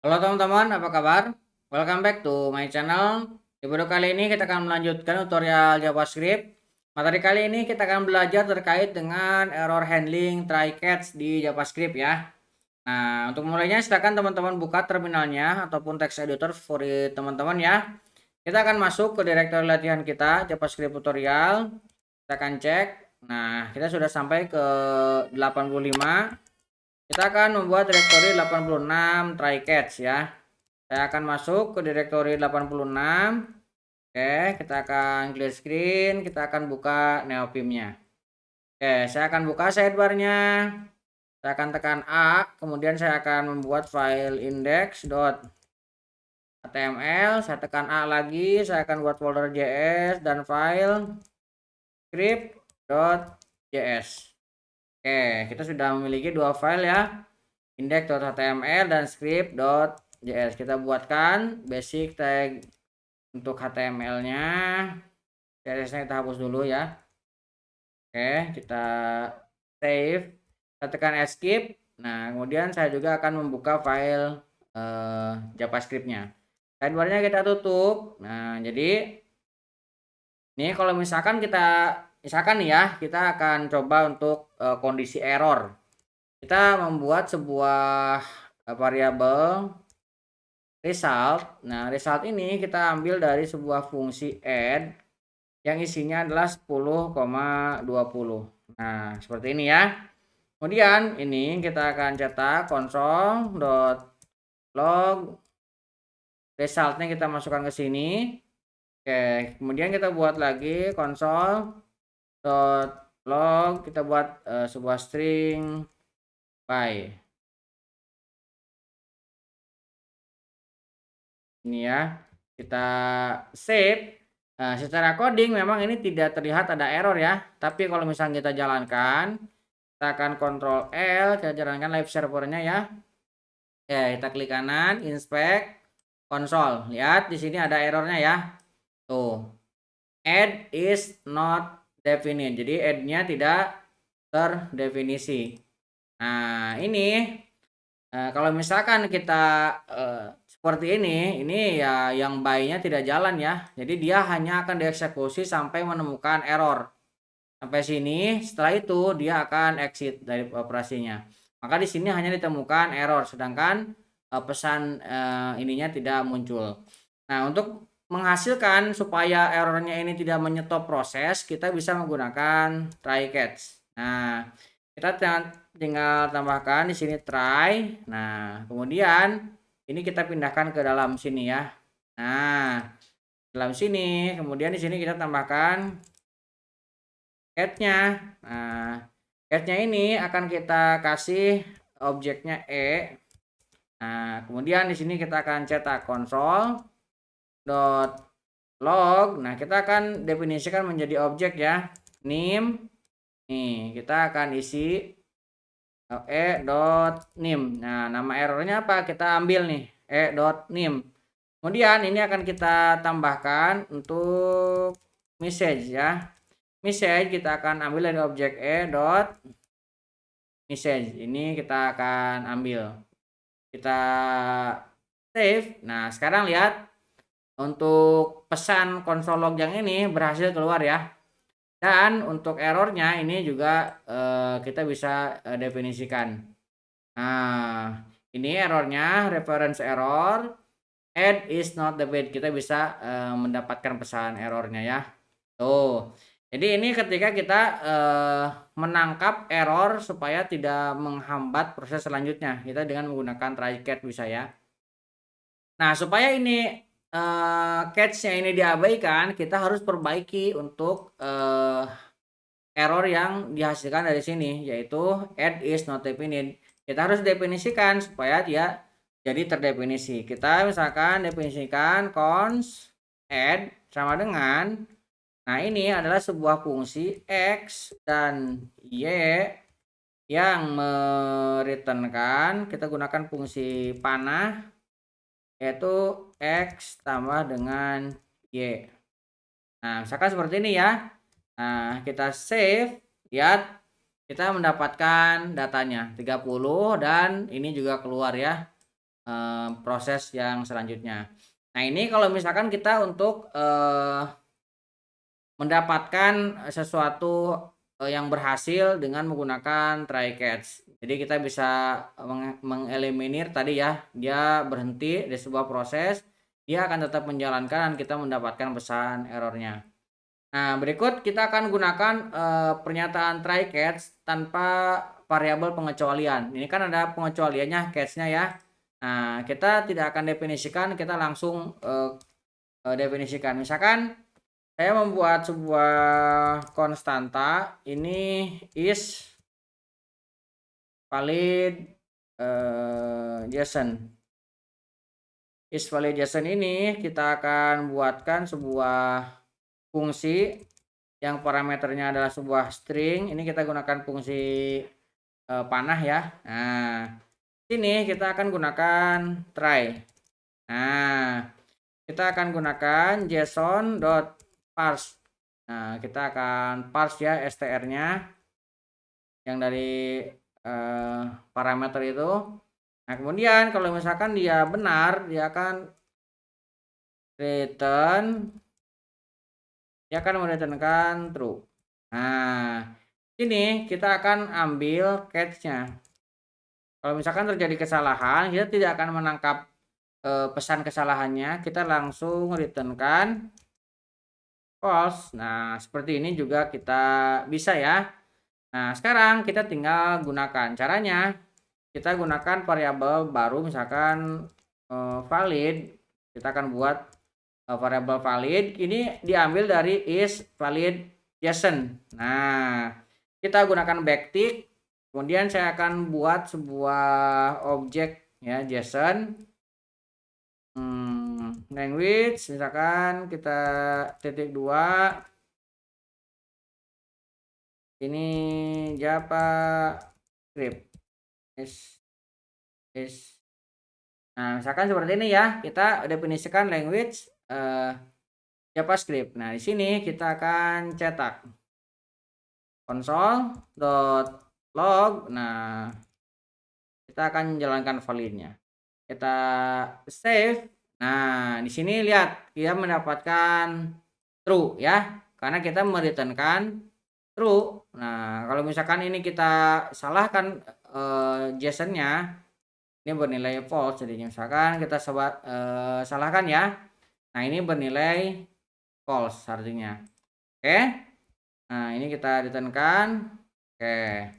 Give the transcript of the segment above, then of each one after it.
Halo teman-teman, apa kabar? Welcome back to my channel. Di video kali ini kita akan melanjutkan tutorial JavaScript. Materi kali ini kita akan belajar terkait dengan error handling try catch di JavaScript ya. Nah, untuk mulainya silakan teman-teman buka terminalnya ataupun text editor favorit teman-teman ya. Kita akan masuk ke direktori latihan kita, JavaScript tutorial. Kita akan cek. Nah, kita sudah sampai ke 85. Kita akan membuat direktori 86 try catch ya. Saya akan masuk ke direktori 86. Oke, kita akan clear screen, kita akan buka neopimnya. Oke, saya akan buka sidebarnya. Saya akan tekan A, kemudian saya akan membuat file index.html. Saya tekan A lagi, saya akan buat folder JS dan file script.js. Oke, kita sudah memiliki dua file ya, index.html dan script.js. Kita buatkan basic tag untuk HTML-nya. CSS-nya kita hapus dulu ya. Oke, kita save. Kita tekan escape. Nah, kemudian saya juga akan membuka file JavaScript-nya. Sidebar-nya kita tutup. Nah, jadi ini kalau misalkan nih ya, kita akan coba untuk kondisi error. Kita membuat sebuah variabel result. Nah, result ini kita ambil dari sebuah fungsi add yang isinya adalah 10,20. Nah, seperti ini ya. Kemudian ini kita akan cetak console.log resultnya kita masukkan ke sini. Oke, kemudian kita buat lagi console.log, kita buat sebuah string by. Ini ya, kita save. Nah, secara coding memang ini tidak terlihat ada error ya, tapi kalau misalnya kita jalankan, kita akan Ctrl L, kita jalankan live servernya ya. Oke, kita klik kanan, inspect console. Lihat di sini ada errornya ya. Tuh, add is not definite. Jadi add-nya tidak terdefinisi. Nah, ini kalau misalkan kita seperti ini ya yang by-nya tidak jalan ya. Jadi dia hanya akan dieksekusi sampai menemukan error. Sampai sini, setelah itu dia akan exit dari operasinya. Maka di sini hanya ditemukan error, sedangkan pesan ininya tidak muncul. Nah, untuk menghasilkan supaya errornya ini tidak menyetop proses, kita bisa menggunakan try catch. Nah, kita tinggal tambahkan di sini try. Nah, kemudian ini kita pindahkan ke dalam sini ya. Nah, dalam sini, kemudian di sini kita tambahkan catch-nya. Nah, catch-nya ini akan kita kasih objeknya E. Nah, kemudian di sini kita akan cetak console.log. Nah, kita akan definisikan menjadi objek ya. Name. Nih, kita akan isi e.name. Nah, nama errornya apa? Kita ambil nih, e.name. Kemudian ini akan kita tambahkan untuk message ya. Message kita akan ambil dari objek e.message. Ini kita akan ambil. Kita save. Nah, sekarang lihat untuk pesan console log yang ini berhasil keluar ya. Dan untuk errornya ini juga kita bisa definisikan. Nah, ini errornya reference error, add is not the bed. Kita bisa mendapatkan pesan errornya ya. Tuh. Jadi ini ketika kita menangkap error supaya tidak menghambat proses selanjutnya. Kita dengan menggunakan try catch bisa ya. Nah, supaya ini catch-nya ini diabaikan, kita harus perbaiki untuk error yang dihasilkan dari sini, yaitu add is not definite. Kita harus definisikan supaya dia jadi terdefinisi. Kita misalkan definisikan const add sama dengan, nah ini adalah sebuah fungsi x dan y yang mereturnkan, kita gunakan fungsi panah, yaitu x tambah dengan y. Nah, misalkan seperti ini ya. Nah, kita save, lihat kita mendapatkan datanya 30 dan ini juga keluar ya. proses yang selanjutnya. Nah, ini kalau misalkan kita untuk mendapatkan sesuatu yang berhasil dengan menggunakan try catch. Jadi kita bisa mengeliminir tadi ya, dia berhenti di sebuah proses, dia akan tetap menjalankan dan kita mendapatkan pesan errornya. Nah, berikut kita akan gunakan pernyataan try catch tanpa variabel pengecualian. Ini kan ada pengecualiannya catch-nya ya. Nah, kita tidak akan definisikan, kita langsung definisikan. Misalkan saya membuat sebuah konstanta, ini is valid JSON. Is valid JSON ini kita akan buatkan sebuah fungsi yang parameternya adalah sebuah string. Ini kita gunakan fungsi panah ya. Nah, sini kita akan gunakan try. Nah, kita akan gunakan json.parse. Nah, kita akan parse ya str-nya yang dari parameter itu. Nah, kemudian kalau misalkan dia benar, dia akan return, dia akan mereturnkan true. Nah, ini kita akan ambil catch-nya. Kalau misalkan terjadi kesalahan, kita tidak akan menangkap pesan kesalahannya, kita langsung returnkan false. Nah, seperti ini juga kita bisa ya. Nah, sekarang kita tinggal gunakan. Caranya, kita gunakan variabel baru, misalkan valid. Kita akan buat variabel valid. Ini diambil dari is valid JSON. Nah, kita gunakan backtick. Kemudian saya akan buat sebuah objek ya JSON. Language, misalkan kita titik 2. Ini JavaScript. Nah, misalkan seperti ini ya, kita definisikan language JavaScript. Nah, di sini kita akan cetak console.log. Nah, kita akan menjalankan validnya. Kita save. Nah, di sini lihat dia mendapatkan true ya, karena kita mereturnkan true. Nah, kalau misalkan ini kita salahkan JSON-nya, ini bernilai false. Jadi misalkan kita salahkan ya. Nah, ini bernilai false artinya. Oke. Nah, ini kita returnkan. Oke.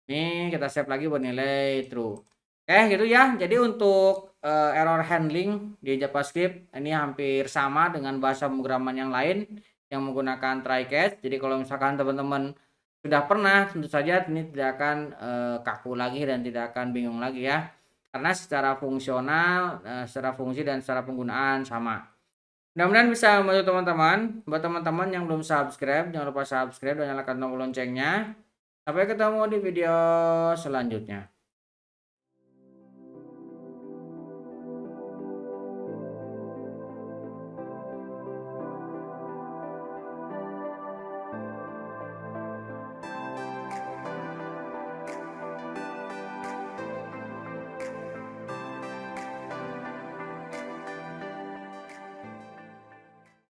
Ini kita save lagi bernilai true. Oke, gitu ya. Jadi untuk error handling di JavaScript ini hampir sama dengan bahasa pemrograman yang lain yang menggunakan try catch. Jadi kalau misalkan teman-teman sudah pernah, tentu saja ini tidak akan kaku lagi dan tidak akan bingung lagi ya. Karena secara fungsional, secara fungsi dan secara penggunaan sama. Mudah-mudahan bisa membantu teman-teman. Buat teman-teman yang belum subscribe, jangan lupa subscribe dan nyalakan tombol loncengnya. Sampai ketemu di video selanjutnya.